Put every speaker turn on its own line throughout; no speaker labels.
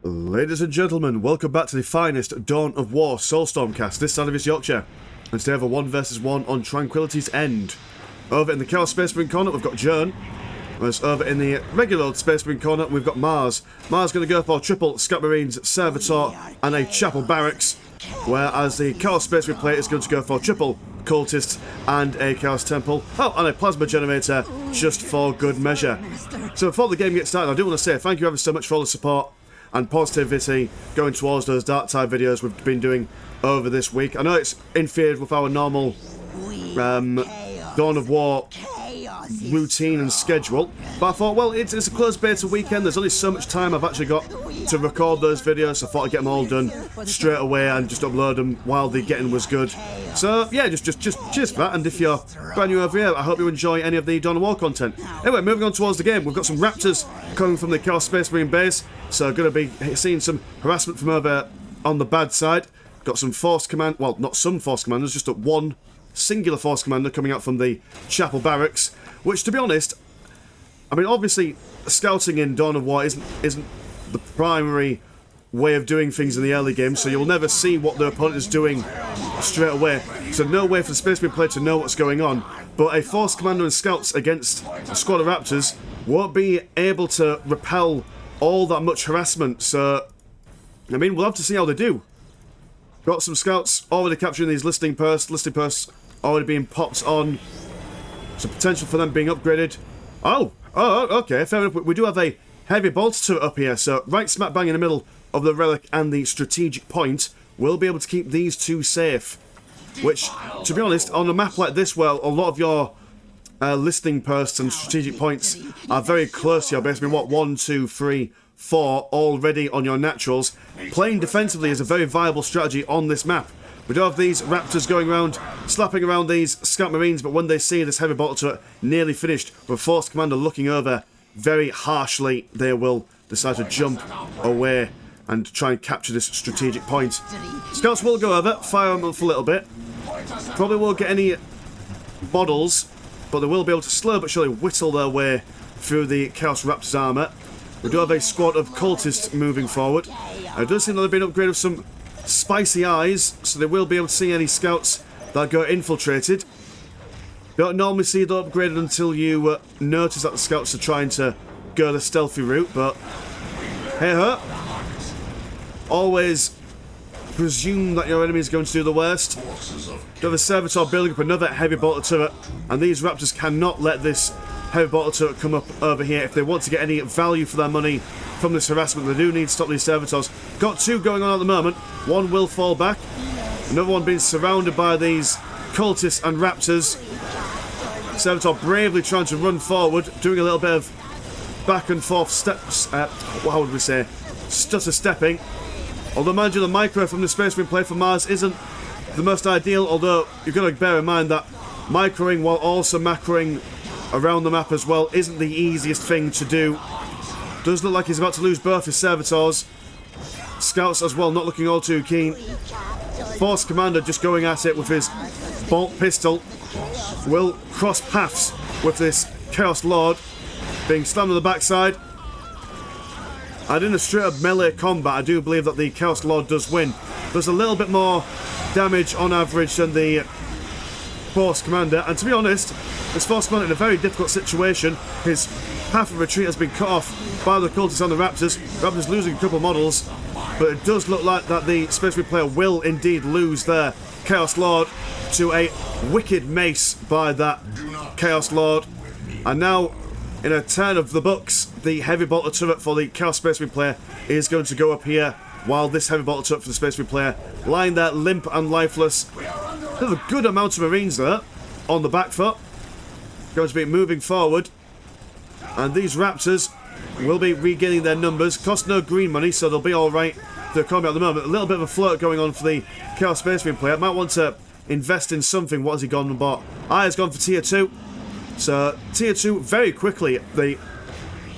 Ladies and gentlemen, welcome back to the finest Dawn of War Soulstorm cast this side of East Yorkshire. And today we have a 1 versus 1 on Tranquility's End. Over in the Chaos Space Marine corner, we've got Jonne. Whereas over in the regular old Space Marine corner, we've got Mars. Mars going to go for triple Scat Marines, Servitor, and a Chapel Barracks. Whereas the Chaos Space Marine player is going to go for triple Cultists and a Chaos Temple. Oh, and a Plasma Generator, just for good measure. So before the game gets started, I do want to say thank you ever so much for all the support and positivity going towards those Dark Tide videos we've been doing over this week. I know it's interfered with our normal Dawn of War routine and schedule, but I thought, well, it's a closed beta weekend, there's only so much time I've actually got to record those videos, so I thought I'd get them all done straight away and just upload them while the getting was good. So yeah, just cheers for that, and if you're brand new over here, I hope you enjoy any of the Dawn of War content. Anyway, moving on towards the game, we've got some Raptors coming from the Chaos Space Marine base, so going to be seeing some harassment from over on the bad side. Got some Force Command, well, not some Force Commanders, just one singular Force Commander coming out from the Chapel Barracks, which, to be honest, I mean, obviously, scouting in Dawn of War isn't the primary way of doing things in the early game, so you'll never see what the opponent is doing straight away, so no way for the Space Marine player to know what's going on. But a Force Commander and Scouts against a squad of Raptors won't be able to repel all that much harassment, so, I mean, we'll have to see how they do. Got some Scouts already capturing these listing posts already being popped on. So potential for them being upgraded. Oh, okay, fair enough. We do have a heavy bolter turret up here, so right smack bang in the middle of the relic and the strategic point, we'll be able to keep these two safe. Which, to be honest, on a map like this, where a lot of your listing posts and strategic points are very close to your base, I mean, what, 1, 2, 3, 4 already on your naturals, playing defensively is a very viable strategy on this map. We do have these Raptors going around, slapping around these Scout Marines, but when they see this heavy bolter turret nearly finished, with Force Commander looking over very harshly, they will decide to jump away and try and capture this strategic point. Scouts will go over, fire them up a little bit. Probably won't get any models, but they will be able to slow but surely whittle their way through the Chaos Raptors armour. We do have a squad of cultists moving forward. It does seem that they've been upgraded with some spicy eyes, so they will be able to see any scouts that go infiltrated. Don't normally see them upgraded until you notice that the scouts are trying to go the stealthy route, but hey ho. Always presume that your enemy is going to do the worst. You have a Servitor building up another heavy bolter turret, and these Raptors cannot let this heavy bolter turret come up over here if they want to get any value for their money from this harassment. They do need to stop these Servitors. Got two going on at the moment. One will fall back. Another one being surrounded by these cultists and Raptors. Servitor bravely trying to run forward, doing a little bit of back and forth steps, how would we say, stutter stepping. Although, mind you, the micro from the Space Marine play for Mars isn't the most ideal, although you've got to bear in mind that microing while also macroing around the map as well isn't the easiest thing to do. Does look like he's about to lose both his Servitors. Scouts as well, not looking all too keen. Force Commander just going at it with his bolt pistol. Will cross paths with this Chaos Lord being slammed on the backside. And in a straight up melee combat, I do believe that the Chaos Lord does win. Does a little bit more damage on average than the Force Commander, and to be honest, this Force Commander in a very difficult situation. His path of retreat has been cut off by the cultists and the Raptors. Raptors losing a couple of models, but it does look like that the Space Marine player will indeed lose their Chaos Lord to a wicked mace by that Chaos Lord. And now, in a turn of the books, the heavy bolter turret for the Chaos Space Marine player is going to go up here, while this heavy bolter turret for the Space Marine player lying there limp and lifeless. There's a good amount of Marines there on the back foot. Going to be moving forward. And these Raptors will be regaining their numbers. Cost no green money, so they'll be alright for the combat at the moment. A little bit of a float going on for the Chaos Space Marine player. Might want to invest in something. What has he gone and bought? Has gone for tier 2. So, tier 2 very quickly. The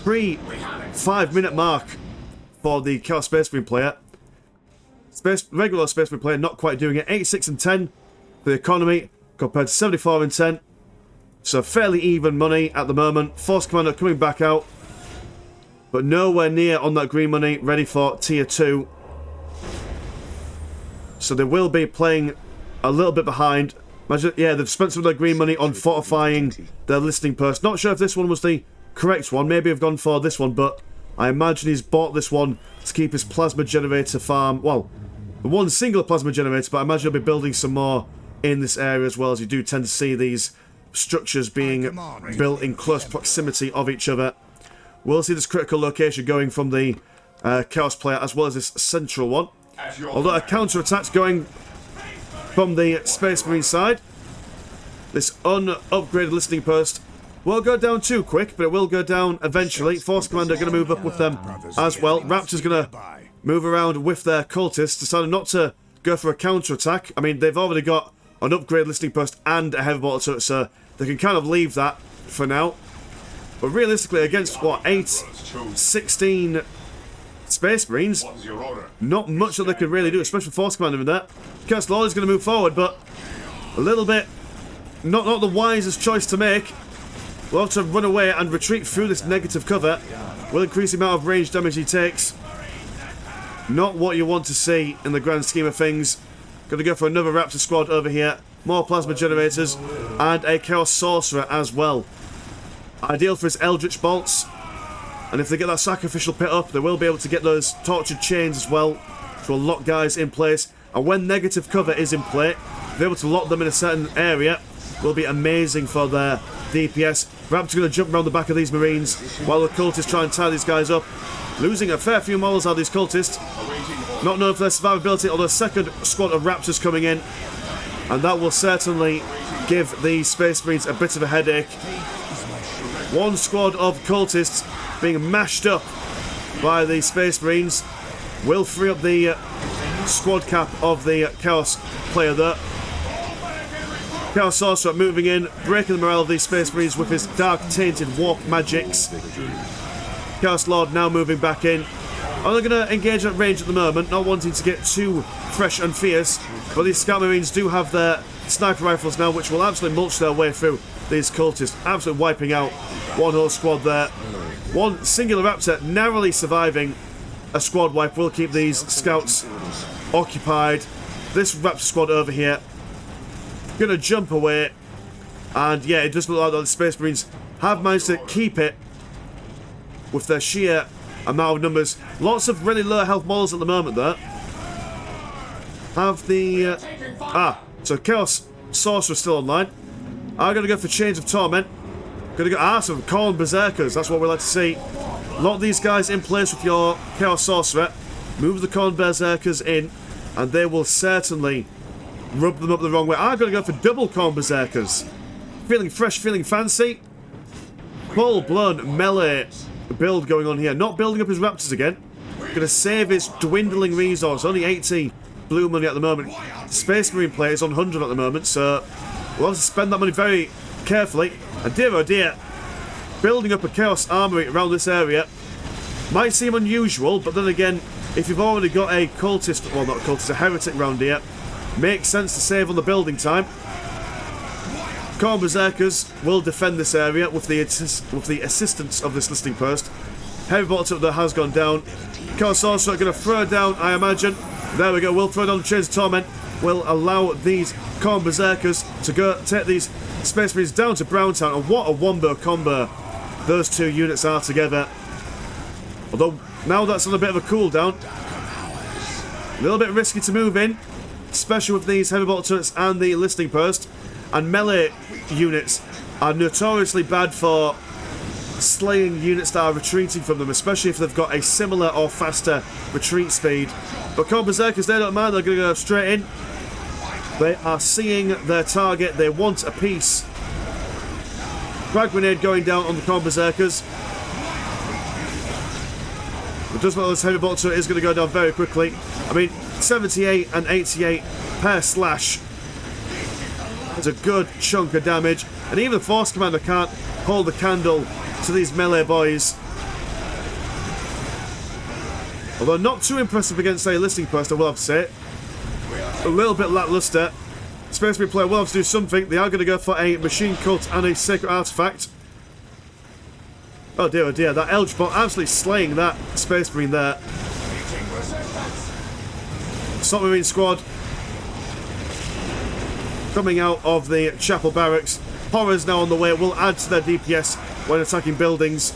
pre-5 minute mark for the Chaos Space Marine player. Regular Space Marine player not quite doing it. 86 and 10 for the economy compared to 74 and 10. So fairly even money at the moment. Force Commander coming back out. but nowhere near on that green money, ready for tier 2. So they will be playing a little bit behind. Imagine, yeah, they've spent some of their green money on fortifying their listening post. Not sure if this one was the correct one. Maybe I've gone for this one, but I imagine he's bought this one to keep his plasma generator farm. Well, one single plasma generator, but I imagine he'll be building some more in this area as well, as you do tend to see these structures being built in close proximity of each other. We'll see this critical location going from the Chaos player as well as this central one. Although a counterattack's going from the Space Marine side. This unupgraded listening post won't go down too quick, but it will go down eventually. Force Commander going to move up with them as well. Raptor's going to move around with their cultists, decided not to go for a counterattack. I mean, they've already got an upgraded listening post and a heavy bolter turret, so they can kind of leave that for now. But realistically, against, what, 16 Space Marines, not much that they could really do, especially Force Commander in there. Chaos Lord is going to move forward, but a little bit not the wisest choice to make. We'll have to run away and retreat through this negative cover. Will increase the amount of range damage he takes. Not what you want to see in the grand scheme of things. Going to go for another Raptor squad over here. More plasma generators and a Chaos Sorcerer as well. Ideal for his Eldritch Bolts. And if they get that Sacrificial Pit up, they will be able to get those Tortured Chains as well, which will lock guys in place. And when negative cover is in play, be able to lock them in a certain area will be amazing for their DPS. Raptor's going to jump around the back of these Marines while the cultists try and tie these guys up. Losing a fair few models out of these cultists. Not known for their survivability, although a second squad of Raptors coming in. And that will certainly give the Space Marines a bit of a headache. One squad of cultists being mashed up by the Space Marines will free up the squad cap of the Chaos player there. Chaos Sorcerer moving in, breaking the morale of these Space Marines with his dark tainted warp magics. Chaos Lord now moving back in. Are they going to engage at range at the moment, not wanting to get too fresh and fierce, but these Scout Marines do have their sniper rifles now, which will absolutely mulch their way through these cultists, absolutely wiping out one whole squad there. One singular Raptor narrowly surviving a squad wipe will keep these Scouts occupied. This Raptor squad over here going to jump away, and yeah, it does look like the Space Marines have managed to keep it with their sheer amount of numbers. Lots of really low health models at the moment there. Have the so Chaos Sorcerer still online. I'm going to go for Chains of Torment. Going to go some Corn Berserkers. That's what we like to see. Lock these guys in place with your Chaos Sorcerer. Move the Corn Berserkers in, and they will certainly rub them up the wrong way. I'm going to go for double Corn Berserkers. Feeling fresh, feeling fancy. Full-blown melee build going on here. Not building up his Raptors again. Going to save his dwindling resource. Only 80 blue money at the moment. Space Marine player is on 100 at the moment, so we'll have to spend that money very carefully. And dear oh dear, building up a Chaos Armory around this area might seem unusual, but then again, if you've already got a cultist, well not a cultist, a heretic round here, makes sense to save on the building time. Corn Berserkers will defend this area with the assistance of this listening post. Heavy bolter there has gone down. Chaos Sorcerer going to throw down, I imagine. There we go, we'll throw down the Chains of Torment. Will allow these Corn Berserkers to go take these Space Marines down to Browntown. And what a wombo combo those two units are together. Although now that's on a bit of a cooldown. A little bit risky to move in, especially with these heavy bolter turrets and the listening post. And melee units are notoriously bad for slaying units that are retreating from them, especially if they've got a similar or faster retreat speed. But Corn Berserkers, they don't mind, they're going to go straight in. They are seeing their target, they want a piece. Frag grenade going down on the Corn Berserkers. It does look like this heavy bolter is going to go down very quickly. I mean, 78 and 88 per slash. It's a good chunk of damage. And even the Force Commander can't hold the candle to these melee boys. Although not too impressive against a listening post, I will have to say. A little bit lackluster. Space Marine player will have to do something. They are going to go for a Machine Cult and a Sacred Artifact. Oh dear, that Eldritch Bomb absolutely slaying that Space Marine there. Submarine squad coming out of the chapel barracks. Horrors now on the way, will add to their DPS when attacking buildings.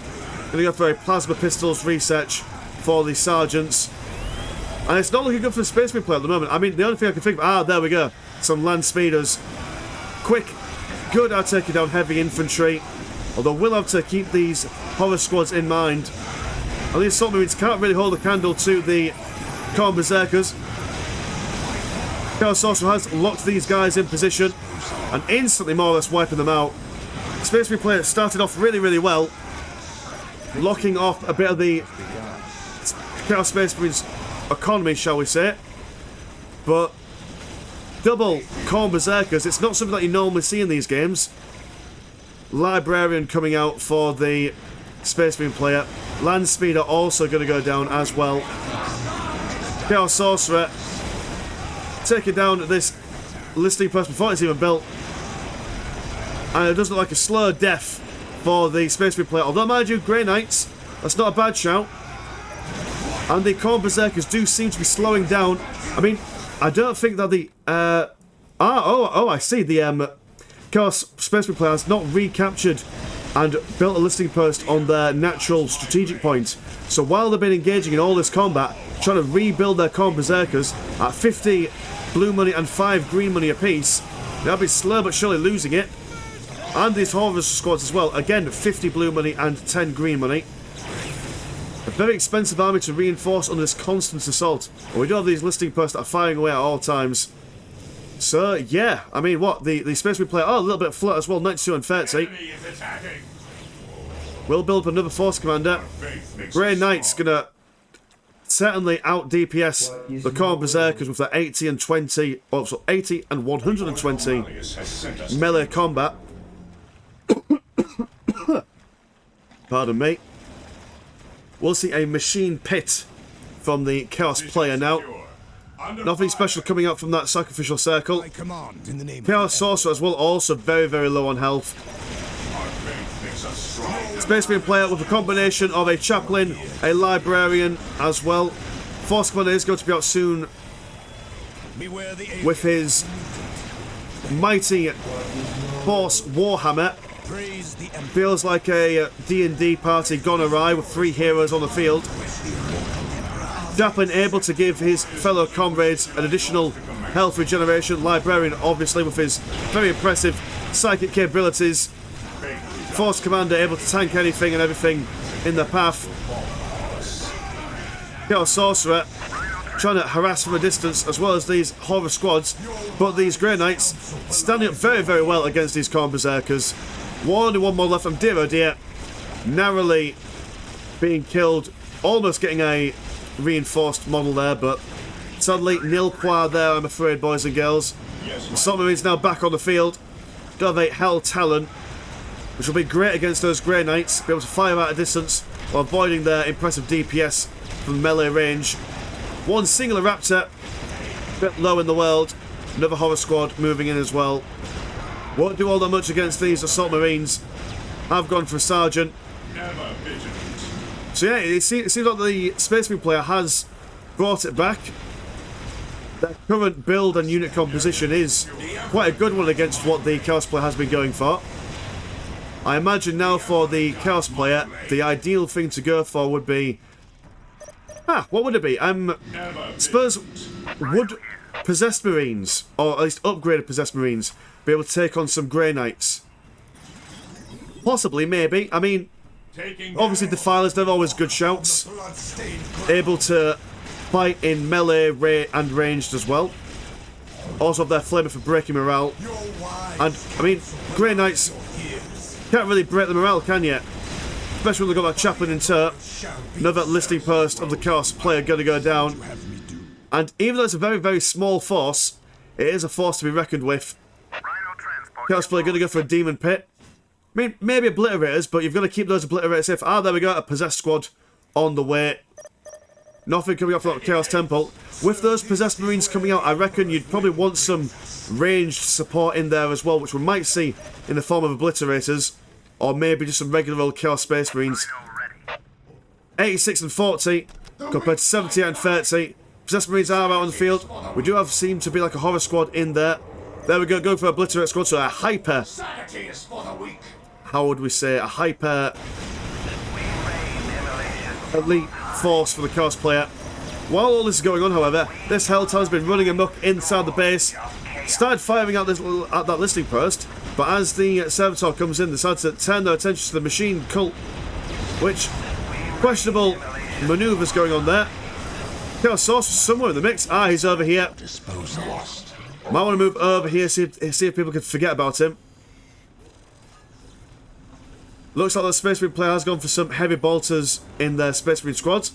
Gonna go for a plasma pistols research for the sergeants. And it's not looking good for the Space Marine player at the moment. I mean, the only thing I can think of, there we go. Some land speeders. Quick, good at taking down heavy infantry. Although we'll have to keep these horror squads in mind. And these submarines can't really hold a candle to the Khorne Berserkers. Chaos Sorcerer has locked these guys in position and instantly more or less wiping them out. Space Marine player started off really well, locking off a bit of the Chaos Space Marines economy, shall we say. But double Khorne Berserkers, it's not something that you normally see in these games. Librarian coming out for the Space Marine player. Land Speeder also going to go down as well. Chaos Sorcerer taking down this listening post before it's even built. And it does look like a slow death for the Space Marine player. Although, mind you, Grey Knights, that's not a bad shout. And the Khorne Berserkers do seem to be slowing down. I mean, I don't think that the... I see. The Chaos Space Marine player has not recaptured and built a listening post on their natural strategic point. So while they've been engaging in all this combat, trying to rebuild their Khorne Berserkers at 50 blue money and 5 green money apiece, they'll be slow but surely losing it. And these Horror squads as well. Again, 50 blue money and 10 green money. A very expensive army to reinforce under this constant assault. But we do have these listening posts that are firing away at all times. So, yeah. I mean, what? The Space Marine player... Oh, a little bit of flirt as well. 92 and 30. We'll build up another force commander. Grey Knight's going to certainly out DPS the Khorne Berserkers with their 80 and 20... Also, 80 and 120 melee combat. Pardon me. We'll see a machine pit from the Chaos player now. Nothing special coming out from that sacrificial circle. Chaos Sorcerer as well, also very low on health. Space Marine player with a combination of a chaplain, a librarian as well. Force Commander is going to be out soon with his mighty Force Warhammer. Feels like a D&D party gone awry with 3 heroes on the field. Chaplain able to give his fellow comrades an additional health regeneration. Librarian obviously with his very impressive psychic capabilities. Force Commander able to tank anything and everything in their path. Chaos Sorcerer trying to harass from a distance as well as these Horror squads. But these Grey Knights standing up very well against these Khorne Berserkers. Only one more left, and oh dear, narrowly being killed, almost getting a reinforced model there, but sadly nil poir there, I'm afraid, boys and girls. The submarine's now back on the field. Do have a Hell Talon, which will be great against those Grey Knights, be able to fire out a distance while avoiding their impressive DPS from melee range. One singular Raptor, a bit low in the world, another Horror squad moving in as well. Won't do all that much against these Assault Marines. Have gone for a Sergeant. So yeah, it seems like the Space Marine player has brought it back. Their current build and unit composition is quite a good one against what the Chaos player has been going for. I imagine now for the Chaos player, the ideal thing to go for would be... what would it be? Suppose, would Possessed Marines, or at least upgraded Possessed Marines, be able to take on some Grey Knights? Possibly, maybe. I mean, obviously Defilers, they're always good shouts. Able to fight in melee and ranged as well. Also have their Flamer for breaking morale. And, I mean, Grey Knights can't really break the morale, can you? Especially when they've got that Chaplain in tow. Another listening post of the Chaos player going to go down. And even though it's a very small force, it is a force to be reckoned with. Chaos player going to go for a Demon Pit. I mean, maybe Obliterators, but you've got to keep those Obliterators safe. There we go, a Possessed squad on the way. Nothing coming off that Chaos Temple. With those Possessed Marines coming out, I reckon you'd probably want some ranged support in there as well, which we might see in the form of Obliterators. or maybe just some regular old Chaos Space Marines. 86 and 40 compared to 70 and 30. Possessed Marines are out on the field. We do have seem to be like a horror squad in there. There we go for a Obliterate squad, so a hyper. How would we say? A hyper elite force for the Chaos player. While all this is going on, however, this Helltown has been running amok inside the base. Started firing at that listening post, but as the Servitor comes in, they decide to turn their attention to the machine cult, which questionable manoeuvres going on there. Chaos Source somewhere in the mix. Ah, he's over here. Might want to move over here, see if people can forget about him. Looks like the Space Marine player has gone for some heavy bolters in their Space Marine squads.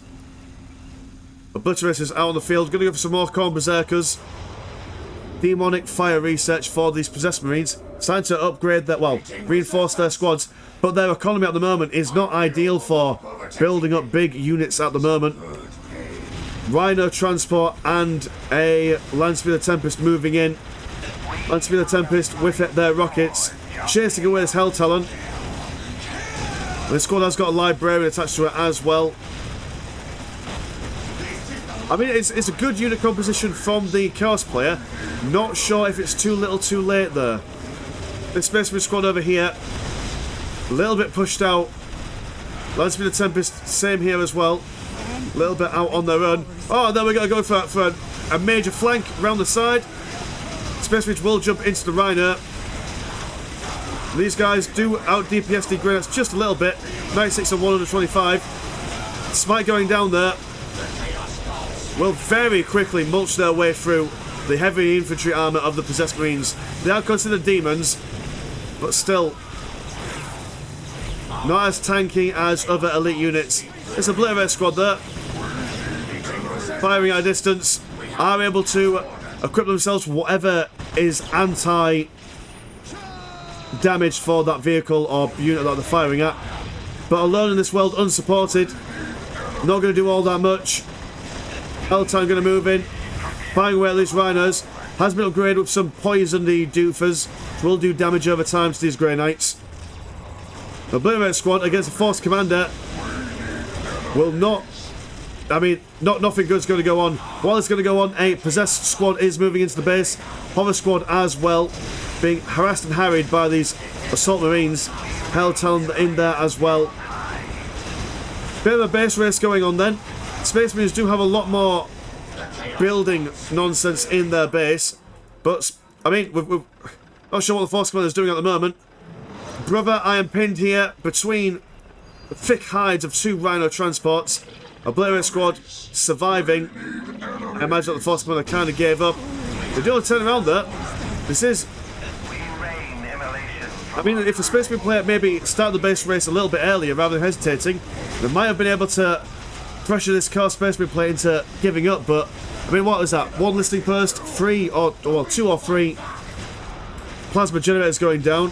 Obliterators out on the field. Going to go for some more Corn Berserkers. Demonic fire research for these Possessed Marines. Trying to upgrade that, well, reinforce their squads. But their economy at the moment is not ideal for building up big units at the moment. Rhino transport and a Landspeeder Tempest moving in. Landspeeder Tempest with their rockets, chasing away this Hell Talon. The squad has got a Librarian attached to it as well. I mean, it's a good unit composition from the Chaos player. Not sure if it's too little too late there. This Space Marine squad over here, a little bit pushed out. Landspeeder Tempest, same here as well. A little bit out on their own. Oh, then we're going to go for a major flank round the side. Space Marines will jump into the Rhino. These guys do out DPS the Greynuts just a little bit. 96 and 125. Smite going down there will very quickly mulch their way through the heavy infantry armour of the Possessed Marines. They are considered demons, but still not as tanky as other elite units. It's a Obliterate squad there. Firing at a distance, are able to equip themselves with whatever is anti-damage for that vehicle or unit that they're firing at. But alone in this world, unsupported, not going to do all that much. Helltown going to move in, firing away at these Rhinos. Has been upgraded with some poisoned doofers, which will do damage over time to these Grey Knights. The Obliterate squad against a Force Commander will not... I mean, nothing good's going to go on. While it's going to go on, a Possessed squad is moving into the base. Horror squad as well, being harassed and harried by these Assault Marines. Helltown in there as well. Bit of a base race going on then. Space Marines do have a lot more building nonsense in their base. But, I mean, we're not sure what the Force Commander is doing at the moment. Brother, I am pinned here between the thick hides of two Rhino transports. Obliterate squad surviving. I imagine that the Force Commander kind of gave up. They do turn around there. This is... I mean, if the Space Marine player maybe started the base race a little bit earlier rather than hesitating, they might have been able to pressure this Chaos Space Marine player into giving up, but... I mean, what was that? One listening post, two or three plasma generators going down.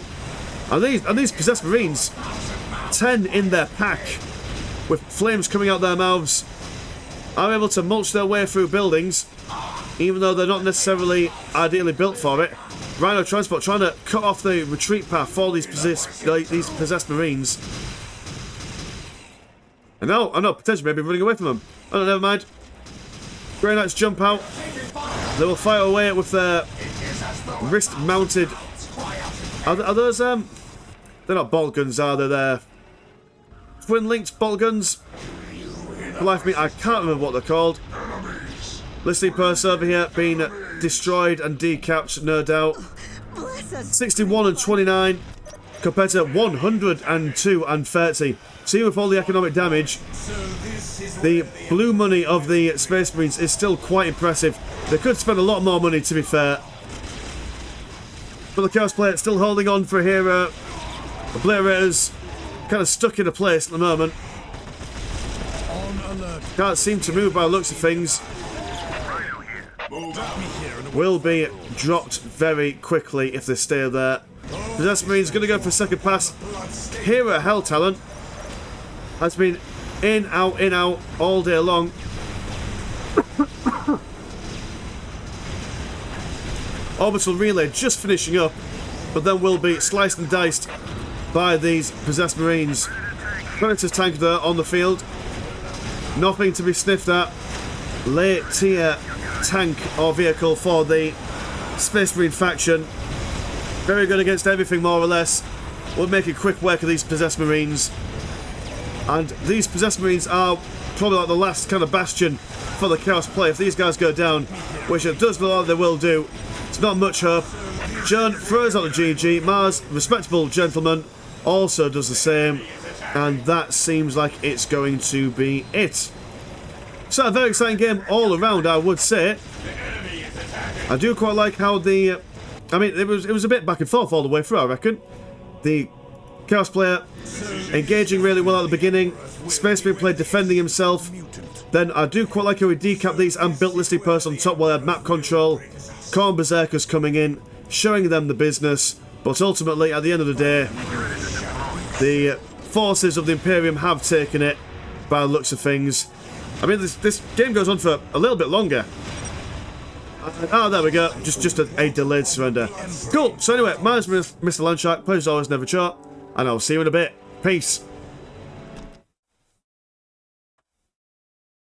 And these Possessed Marines, 10 in their pack, with flames coming out their mouths, are able to mulch their way through buildings, even though they're not necessarily ideally built for it. Rhino Transport trying to cut off the retreat path for these Possessed Marines. And now, I know, potentially maybe running away from them. Oh no, never mind. Grey Knights jump out. They will fire away with their wrist-mounted... Are those, they're not bolt guns, are they? They're twin-linked bolt guns. For life of me, I can't remember what they're called. Listening post over here being destroyed and decapped, no doubt. 61 and 29 compared to 102 and 30. See, with all the economic damage, the blue money of the Space Marines is still quite impressive. They could spend a lot more money, to be fair. But the Chaos player still holding on for a hero. Obliterators kind of stuck in a place at the moment. Can't seem to move by the looks of things. Will be dropped very quickly if they stay there. The Possessed Marine's going to go for a second pass. Hero Hell Talon has been in, out all day long. Orbital Relay just finishing up, but then will be sliced and diced by these possessed Marines. Predator's tank there on the field. Nothing to be sniffed at. Late tier tank or vehicle for the Space Marine faction. Very good against everything, more or less. We'll make a quick work of these possessed Marines. And these possessed Marines are probably like the last kind of bastion for the Chaos play. If these guys go down, which it does look like they will do, it's not much hope. Jonne throws out the GG. Mars, respectable gentleman, also does the same. And that seems like it's going to be it. So a very exciting game all around, I would say. I do quite like how the... I mean, it was a bit back and forth all the way through, I reckon. The Chaos player engaging really well at the beginning. Space Marine player defending himself. Then I do quite like how we decapped these and built Listing Post on top while I had map control. Khorne Berserkers coming in, showing them the business. But ultimately, at the end of the day, the forces of the Imperium have taken it by the looks of things. I mean, this game goes on for a little bit longer. Oh, there we go. Just a delayed surrender. Cool. So anyway, my name's Mr. Landshark. Pleasure as always, never short. And I'll see you in a bit. Peace.